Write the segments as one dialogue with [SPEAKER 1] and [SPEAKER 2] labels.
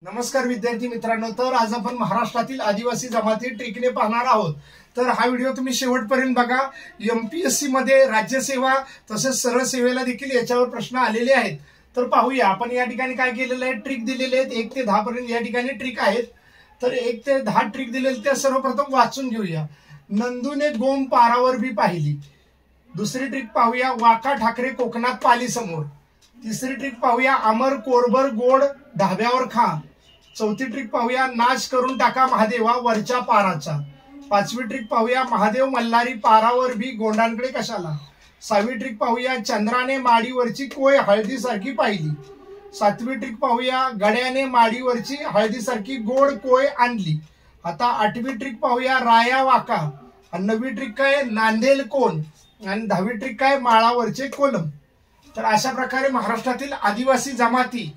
[SPEAKER 1] नमस्कार विद्यार्थी मित्रांनो, तर आज आपण महाराष्ट्रातील आदिवासी जमाती ट्रिकने पाहणार आहोत। तर हा व्हिडिओ तुम्ही शेवटपर्यंत बघा। एमपीएससी मध्ये राज्यसेवा तसेच सरळ सेवेला देखील याच्यावर प्रश्न आलेले आहेत। तर पाहूया आपण या ठिकाणी काय केलेलं आहे। ट्रिक दिलेले आहेत 1 ते 10 पर्यंत या ठिकाणी ट्रिक आहेत। तर 1 ते 10 ट्रिक दिलेले ते सर्वप्रथम वाचून घेऊया। नंदूने गोम पारावर भी पाहिली। दुसरी ट्रिक पाहूया, वाका ठाकरे कोकणात पाली समोर। तिसरी ट्रिक पाहूया, अमर कोरभर गोड ढाब्यावर खा। चौथी ट्रिक पाहूया, नाश करून टाका महादेवा वरच्या पाराचा। पाचवी ट्रिक पाहूया, महादेव मल्हारी पारावर भी गोंडांकडे कशाला। सहावी ट्रिक पाहूया, चंद्राने माडीवरची कोय हळदीसारखी पाहिली। सातवी ट्रिक पाहूया, गड्याने माडीवरची हळदीसारखी गोड कोय आणली। आता आठवी ट्रिक पाहूया, राया वाका। आणि नववी ट्रिक काय, नांदेल कोण। आणि 10वी ट्रिक काय, माळावरचे कोलम। तर अशा प्रकारे महाराष्ट्रातील आदिवासी जमाती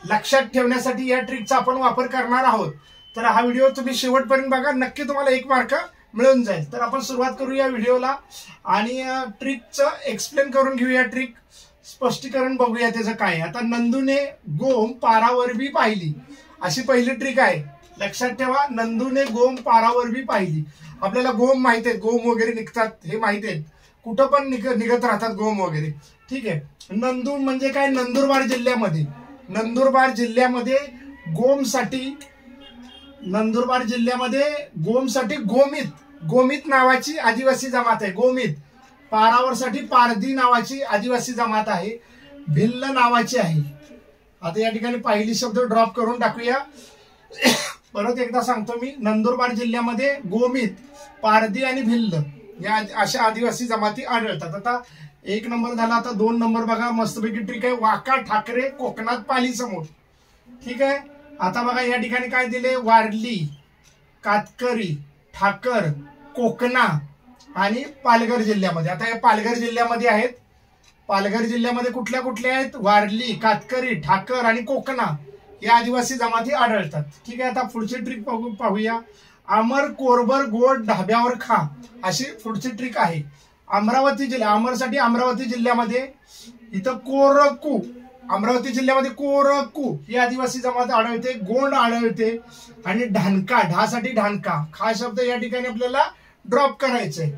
[SPEAKER 1] लक्षात ठेवण्यासाठी या ट्रिकचा आपण वापर करणार आहोत। तर हा व्हिडिओ तुम्ही शेवटपर्यंत बघा, नक्की तुम्हाला 1 मार्क मिळून जाईल। तर आपण सुरुवात करूया व्हिडिओला आणि ट्रिकचं एक्सप्लेन करून घेऊया। ट्रिक स्पष्टीकरण बघूया त्याचं काय। आता नंदूने गोम पारावर भी पाहिली, अशी पहिली ट्रिक आहे। लक्षात ठेवा, नंदूने गोम पारावर भी पाहिली। आपल्याला गोम माहित आहेत, गोम वगैरे निघतात हे माहित आहेत, कुठं पण निघत राहतात गोम वगैरे, ठीक आहे। नंदूर म्हणजे काय, नंदुरबार जिल्ह्यामध्ये गोमसाठी गोमित नावाची आदिवासी जमात आहे। गोमित पारावरसाठी पारधी नावाची आदिवासी जमात आहे। भिल्ल नावाची आहे। आता या ठिकाणी पहिली शब्द ड्रॉप करून टाकूया। परत एकदा सांगतो मी, नंदुरबार जिल्ह्यामध्ये गोमित, पारधी आणि भिल्ल या अशा आदिवासी जमाती आढळतात। आता 1 नंबर झाला। आता 2 नंबर बघा, मस्तपैकी ट्रिक आहे, वाका ठाकरे कोकणात पाली समोर, ठीक आहे। आता बघा या ठिकाणी काय दिले, वारली, कातकरी, ठाकर, कोकणा आणि पालघर जिल्ह्यामध्ये। आता हे पालघर जिल्ह्यामध्ये आहेत। पालघर जिल्ह्यामध्ये कुठल्या कुठल्या आहेत, वारली, कातकरी, ठाकर आणि कोकणा या आदिवासी जमाती आढळतात, ठीक आहे। आता पुढची ट्रिक पाहूया, अमर कोरभर गोड ढाब्यावर खा, अशी पुढची ट्रिक आहे। अमरावती जिल्हा, अमरसाठी अमरावती जिल्ह्यामध्ये इथं कोरकू, अमरावती जिल्ह्यामध्ये कोरकू ही आदिवासी जमात आढळते। गोंड आढळते आणि ढानका, ढासाठी ढानका, हा शब्द या ठिकाणी आपल्याला ड्रॉप करायचंय।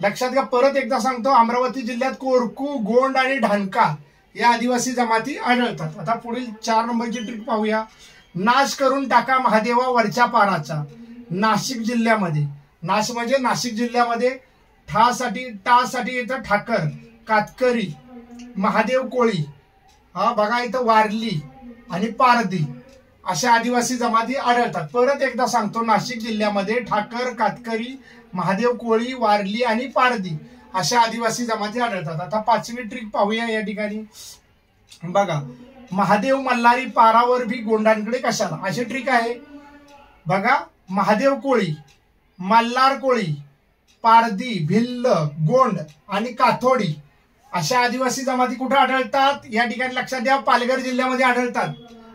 [SPEAKER 1] लक्षात घ्या, परत एकदा सांगतो, अमरावती जिल्ह्यात कोरकू, गोंड आणि ढानका या आदिवासी जमाती आढळतात। आता पुढील 4 नंबरची ट्रिक पाहूया, नाश करून टाका महादेवा वरच्या पाराचा। नाशिक जिल्ह्यामध्ये, नाश म्हणजे नाशिक जिल्ह्यामध्ये टासाठी येतं ठाकर, कातकरी, महादेव कोळी, हा बघा इथं वारली आणि पारधी अशा आदिवासी जमाती आढळतात। परत एकदा सांगतो, नाशिक जिल्ह्यामध्ये ठाकर, कातकरी, महादेव कोळी, वारली आणि पारधी अशा आदिवासी जमाती आढळतात। आता 5वी ट्रिक पाहूया या ठिकाणी बघा, महादेव मल्हारी पारावर भी गोंडांकडे कशाला, अशी ट्रिक आहे। बघा, महादेव कोळी, मल्हार कोळी, पारधी, भिल्ल, गोंड आणि काथोडी अशा आदिवासी जमाती कुठे आढळतात, या ठिकाणी लक्षात द्या, पालघर जिल्ह्यामध्ये आढळतात।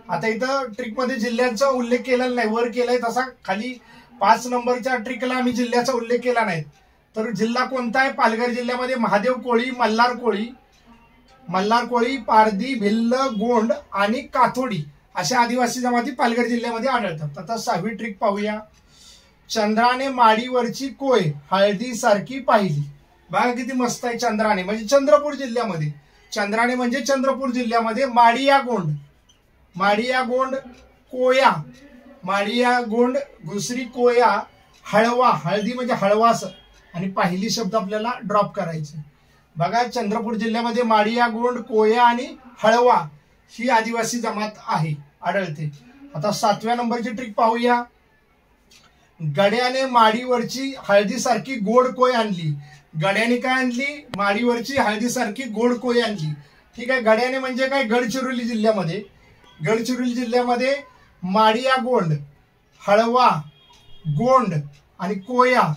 [SPEAKER 1] आता इथं ट्रिक मध्ये जिल्ह्यांचा उल्लेख केलेला नाही, वर केलाय तसा, खाली 5 नंबरच्या ट्रिकला आम्ही जिल्ह्याचा उल्लेख केला नाही। तर जिल्हा कोणता आहे, पालघर जिल्ह्यामध्ये महादेव कोळी, मल्हार कोळी, पारधी, भिल्ल, गोंड आणि काथोडी अशा आदिवासी जमाती पालघर जिल्ह्यामध्ये आढळतात। आता 6वी ट्रिक पाहूया, चंद्राने माडीवरची कोय हळदी सारखी पाहिली। बघा किती मस्त आहे। चंद्राने म्हणजे चंद्रपूर जिल्ह्यामध्ये, चंद्राने म्हणजे चंद्रपूर जिल्ह्यामध्ये, माडिया गोंड, घुसरी, कोया, हळवा, हळदी म्हणजे हळवास आणि पहिली शब्द आपल्याला ड्रॉप करायचे। बघा, चंद्रपूर जिल्ह्यामध्ये माडिया गोंड, कोया आणि हळवा ही आदिवासी जमात आहे, आढळते। आता 7व्या नंबरची ट्रिक पाहूया, गड्याने माडीवरची हळदीसारखी गोड कोय आणली। गड्याने काय आणली, माडीवरची हळदीसारखी गोड कोय आणली, ठीक आहे। गड्याने म्हणजे काय, गडचिरोली जिल्ह्यामध्ये माडिया गोंड, हळवा, गोंड आणि कोया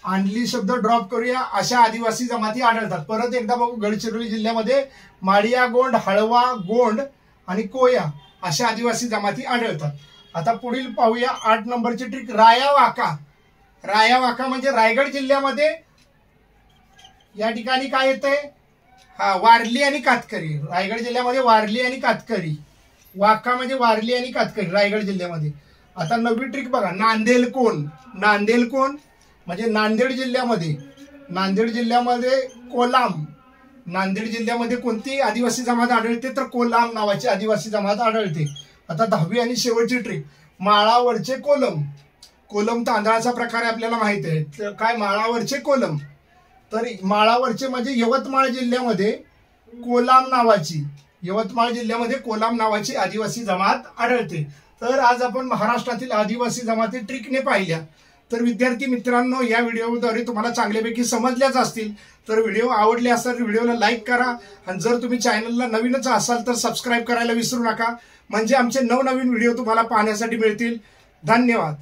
[SPEAKER 1] आणली शब्द ड्रॉप करूया, अशा आदिवासी जमाती आढळतात। परत एकदा बघू, गडचिरोली जिल्ह्यामध्ये माडिया गोंड, हळवा, गोंड आणि कोया अशा आदिवासी जमाती आढळतात। आता पुढील पाहूया 8 नंबरची ट्रिक, राया वाका म्हणजे रायगड जिल्ह्यामध्ये या ठिकाणी काय येते, वारली आणि कातकरी। रायगड जिल्ह्यामध्ये वारली आणि कातकरी वाका म्हणजे वारली आणि कातकरी, रायगड जिल्ह्यामध्ये. आता नववी ट्रिक बघा, नांदेलकोण. नांदेलकोण म्हणजे नांदेड जिल्ह्यामध्ये कोलाम. नांदेड जिल्ह्यामध्ये कोणती आदिवासी जमात आढळते, तर कोलाम नावाची आदिवासी जमात आढळते. आता 10वी आणि शेवटची ट्रिक, माळावरचे कोलम. कोलम तांदळाचा प्रकार आपल्याला माहिती आहे. तर काय माळावरचे कोलम, तर माळावरचे म्हणजे यवतमाळ जिल्ह्यामध्ये कोलाम नावाची आदिवासी जमात आढळते. तर आज आपण महाराष्ट्रातील आदिवासी जमाती ट्रिकने पाहिल्या. तर विद्यार्थी मित्रांनो, या व्हिडिओद्वारे तुम्हाला चांगल्यापैकी समजल्याच असतील. तर व्हिडिओ आवडले असेल व्हिडिओला लाईक करा, आणि जर तुम्ही चॅनलला नवीनच असाल तर सबस्क्राईब करायला विसरू नका, म्हणजे आमचे नवनवीन व्हिडिओ तुम्हाला पाहण्यासाठी मिळतील. धन्यवाद.